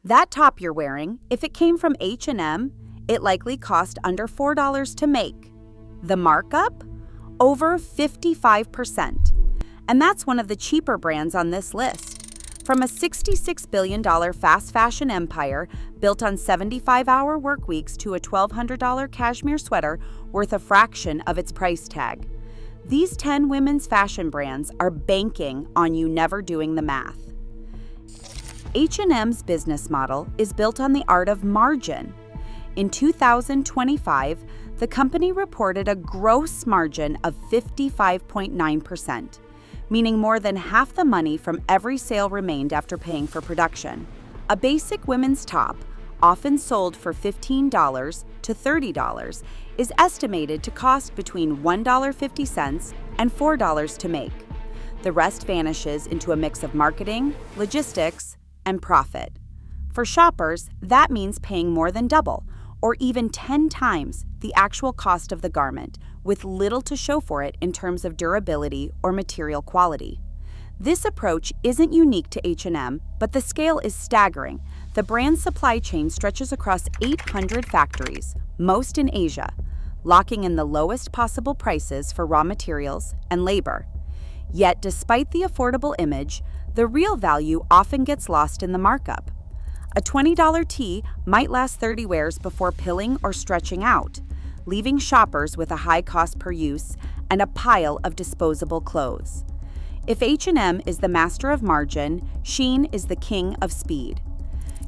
That top you're wearing, if it came from H&M, it likely cost under $4 to make. The markup? Over 55%. And that's one of the cheaper brands on this list. From a $66 billion fast fashion empire built on 75-hour work weeks to a $1,200 cashmere sweater worth a fraction of its price tag. These 10 women's fashion brands are banking on you never doing the math. H&M's business model is built on the art of margin. In 2025, the company reported a gross margin of 55.9%, meaning more than half the money from every sale remained after paying for production. A basic women's top, often sold for $15 to $30, is estimated to cost between $1.50 and $4 to make. The rest vanishes into a mix of marketing, logistics, and profit. For shoppers, that means paying more than double, or even 10 times, the actual cost of the garment, with little to show for it in terms of durability or material quality. This approach isn't unique to H&M, but the scale is staggering. The brand's supply chain stretches across 800 factories, most in Asia, locking in the lowest possible prices for raw materials and labor. Yet, despite the affordable image, the real value often gets lost in the markup. A $20 tee might last 30 wears before pilling or stretching out, leaving shoppers with a high cost per use and a pile of disposable clothes. If H&M is the master of margin, Shein is the king of speed.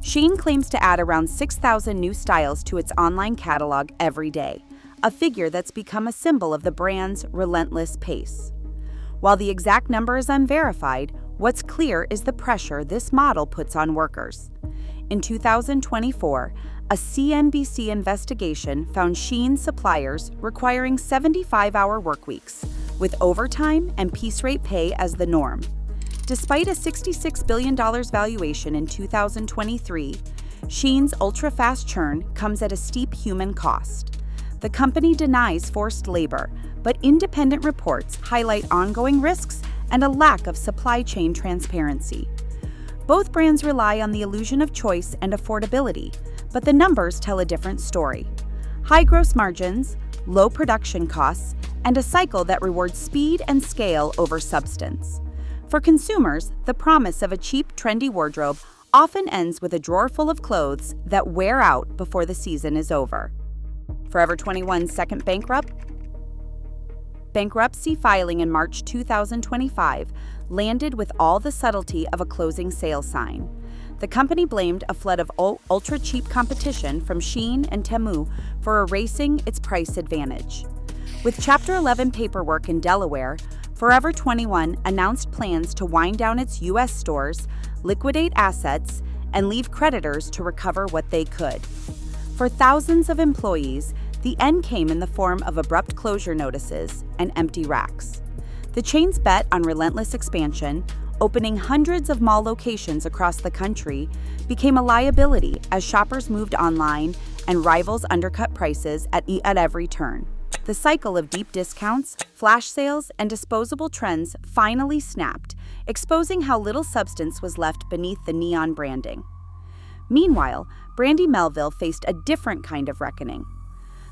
Shein claims to add around 6,000 new styles to its online catalog every day, a figure that's become a symbol of the brand's relentless pace. While the exact number is unverified, what's clear is the pressure this model puts on workers. In 2024, a CNBC investigation found Shein suppliers requiring 75-hour workweeks, with overtime and piece rate pay as the norm. Despite a $66 billion valuation in 2023, Shein's ultra-fast churn comes at a steep human cost. The company denies forced labor, but independent reports highlight ongoing risks and a lack of supply chain transparency. Both brands rely on the illusion of choice and affordability, but the numbers tell a different story. High gross margins, low production costs, and a cycle that rewards speed and scale over substance. For consumers, the promise of a cheap, trendy wardrobe often ends with a drawer full of clothes that wear out before the season is over. Forever 21's second bankruptcy filing in March 2025 landed with all the subtlety of a closing sale sign. The company blamed a flood of ultra-cheap competition from Shein and Temu for erasing its price advantage. With Chapter 11 paperwork in Delaware, Forever 21 announced plans to wind down its U.S. stores, liquidate assets, and leave creditors to recover what they could. For thousands of employees, the end came in the form of abrupt closure notices and empty racks. The chain's bet on relentless expansion, opening hundreds of mall locations across the country, became a liability as shoppers moved online and rivals undercut prices at every turn. The cycle of deep discounts, flash sales, and disposable trends finally snapped, exposing how little substance was left beneath the neon branding. Meanwhile, Brandy Melville faced a different kind of reckoning.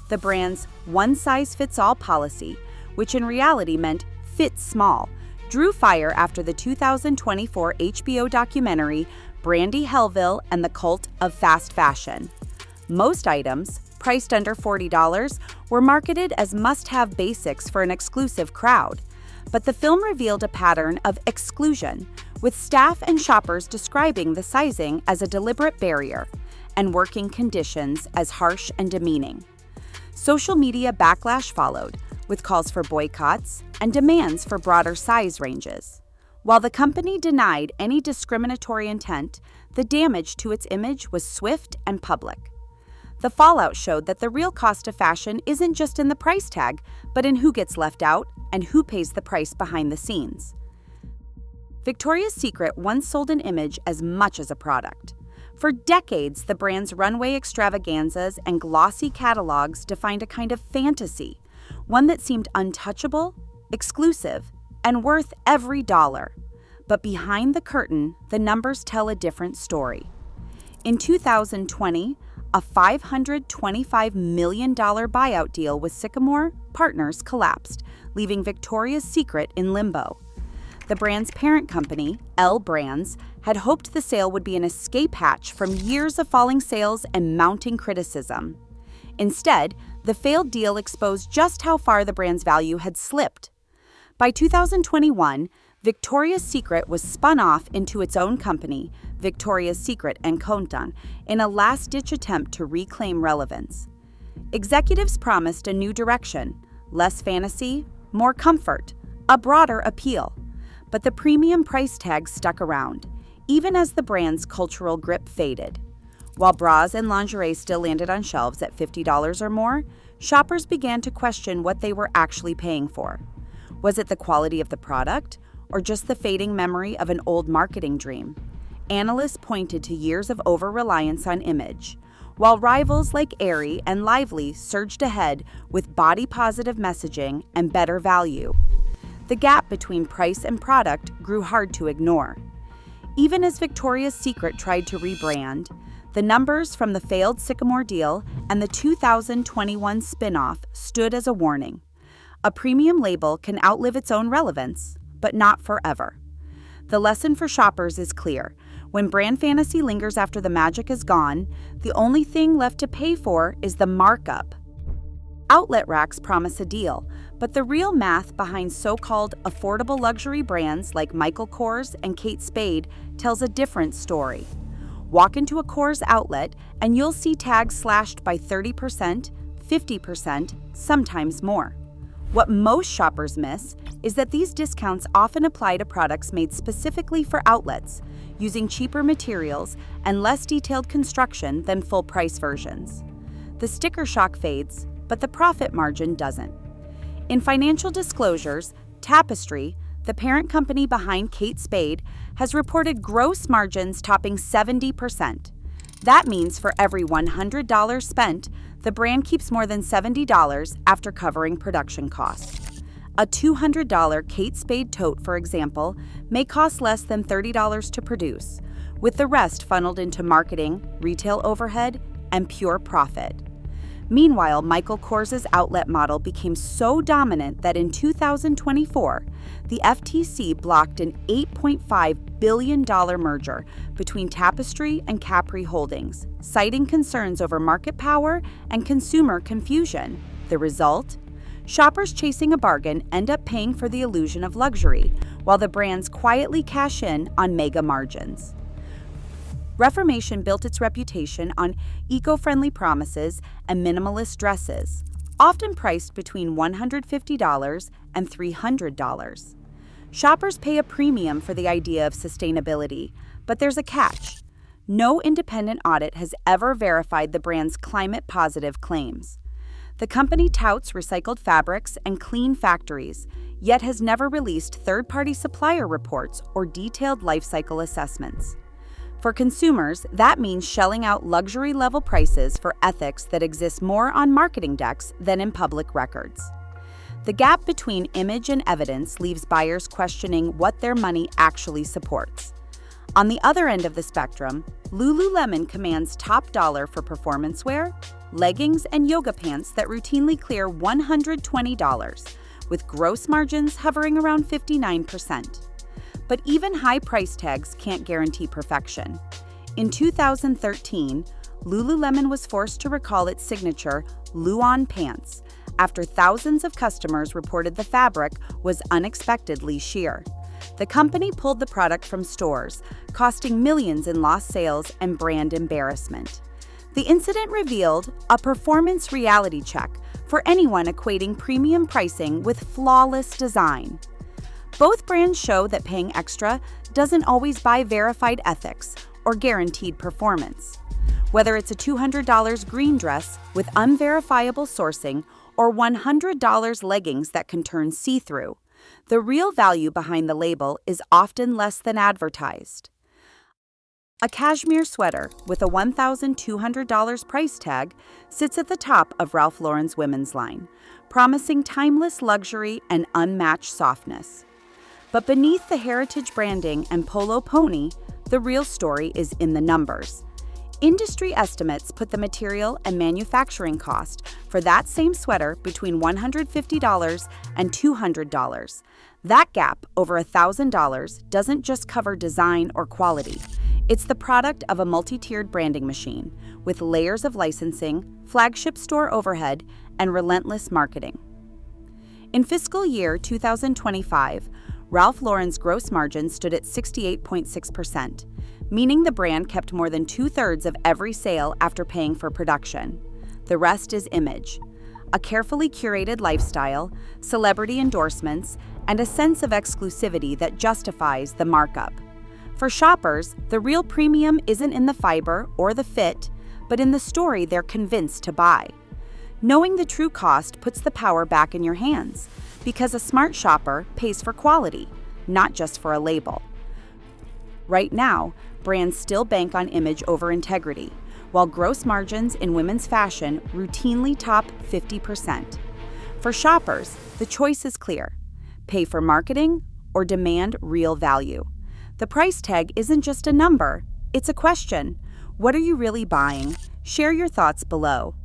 The brand's one-size-fits-all policy, which in reality meant fit small, drew fire after the 2024 HBO documentary Brandy Melville and the Cult of Fast Fashion. Most items, priced under $40, were marketed as must-have basics for an exclusive crowd. But the film revealed a pattern of exclusion, with staff and shoppers describing the sizing as a deliberate barrier and working conditions as harsh and demeaning. Social media backlash followed, with calls for boycotts and demands for broader size ranges. While the company denied any discriminatory intent, the damage to its image was swift and public. The fallout showed that the real cost of fashion isn't just in the price tag, but in who gets left out and who pays the price behind the scenes. Victoria's Secret once sold an image as much as a product. For decades, the brand's runway extravaganzas and glossy catalogs defined a kind of fantasy, one that seemed untouchable, exclusive, and worth every dollar. But behind the curtain, the numbers tell a different story. In 2020, a $525 million buyout deal with Sycamore Partners collapsed, leaving Victoria's Secret in limbo. The brand's parent company, L Brands, had hoped the sale would be an escape hatch from years of falling sales and mounting criticism. Instead, the failed deal exposed just how far the brand's value had slipped. By 2021, Victoria's Secret was spun off into its own company, Victoria's Secret & Compton, in a last-ditch attempt to reclaim relevance. Executives promised a new direction, less fantasy, more comfort, a broader appeal. But the premium price tag stuck around, even as the brand's cultural grip faded. While bras and lingerie still landed on shelves at $50 or more, shoppers began to question what they were actually paying for. Was it the quality of the product, or just the fading memory of an old marketing dream? Analysts pointed to years of over-reliance on image, while rivals like Aerie and Lively surged ahead with body-positive messaging and better value. The gap between price and product grew hard to ignore. Even as Victoria's Secret tried to rebrand, the numbers from the failed Sycamore deal and the 2021 spin-off stood as a warning. A premium label can outlive its own relevance, but not forever. The lesson for shoppers is clear. When brand fantasy lingers after the magic is gone, the only thing left to pay for is the markup. Outlet racks promise a deal, but the real math behind so-called affordable luxury brands like Michael Kors and Kate Spade tells a different story. Walk into a Kors outlet and you'll see tags slashed by 30%, 50%, sometimes more. What most shoppers miss is that these discounts often apply to products made specifically for outlets, using cheaper materials and less detailed construction than full-price versions. The sticker shock fades, but the profit margin doesn't. In financial disclosures, Tapestry, the parent company behind Kate Spade, has reported gross margins topping 70%. That means for every $100 spent, the brand keeps more than $70 after covering production costs. A $200 Kate Spade tote, for example, may cost less than $30 to produce, with the rest funneled into marketing, retail overhead, and pure profit. Meanwhile, Michael Kors's outlet model became so dominant that in 2024, the FTC blocked an $8.5 billion merger between Tapestry and Capri Holdings, citing concerns over market power and consumer confusion. The result? Shoppers chasing a bargain end up paying for the illusion of luxury, while the brands quietly cash in on mega margins. Reformation built its reputation on eco-friendly promises and minimalist dresses, often priced between $150 and $300. Shoppers pay a premium for the idea of sustainability, but there's a catch. No independent audit has ever verified the brand's climate-positive claims. The company touts recycled fabrics and clean factories, yet has never released third-party supplier reports or detailed life cycle assessments. For consumers, that means shelling out luxury-level prices for ethics that exist more on marketing decks than in public records. The gap between image and evidence leaves buyers questioning what their money actually supports. On the other end of the spectrum, Lululemon commands top dollar for performance wear, leggings, and yoga pants that routinely clear $120, with gross margins hovering around 59%. But even high price tags can't guarantee perfection. In 2013, Lululemon was forced to recall its signature Luon pants after thousands of customers reported the fabric was unexpectedly sheer. The company pulled the product from stores, costing millions in lost sales and brand embarrassment. The incident revealed a performance reality check for anyone equating premium pricing with flawless design. Both brands show that paying extra doesn't always buy verified ethics or guaranteed performance. Whether it's a $200 green dress with unverifiable sourcing or $100 leggings that can turn see-through, the real value behind the label is often less than advertised. A cashmere sweater with a $1,200 price tag sits at the top of Ralph Lauren's women's line, promising timeless luxury and unmatched softness. But beneath the heritage branding and polo pony, the real story is in the numbers. Industry estimates put the material and manufacturing cost for that same sweater between $150 and $200. That gap, over $1,000, doesn't just cover design or quality. It's the product of a multi-tiered branding machine with layers of licensing, flagship store overhead, and relentless marketing. In fiscal year 2025, Ralph Lauren's gross margin stood at 68.6%, meaning the brand kept more than 2/3 of every sale after paying for production. The rest is image. A carefully curated lifestyle, celebrity endorsements, and a sense of exclusivity that justifies the markup. For shoppers, the real premium isn't in the fiber or the fit, but in the story they're convinced to buy. Knowing the true cost puts the power back in your hands, because a smart shopper pays for quality, not just for a label. Right now, brands still bank on image over integrity, while gross margins in women's fashion routinely top 50%. For shoppers, the choice is clear: pay for marketing or demand real value. The price tag isn't just a number, it's a question. What are you really buying? Share your thoughts below.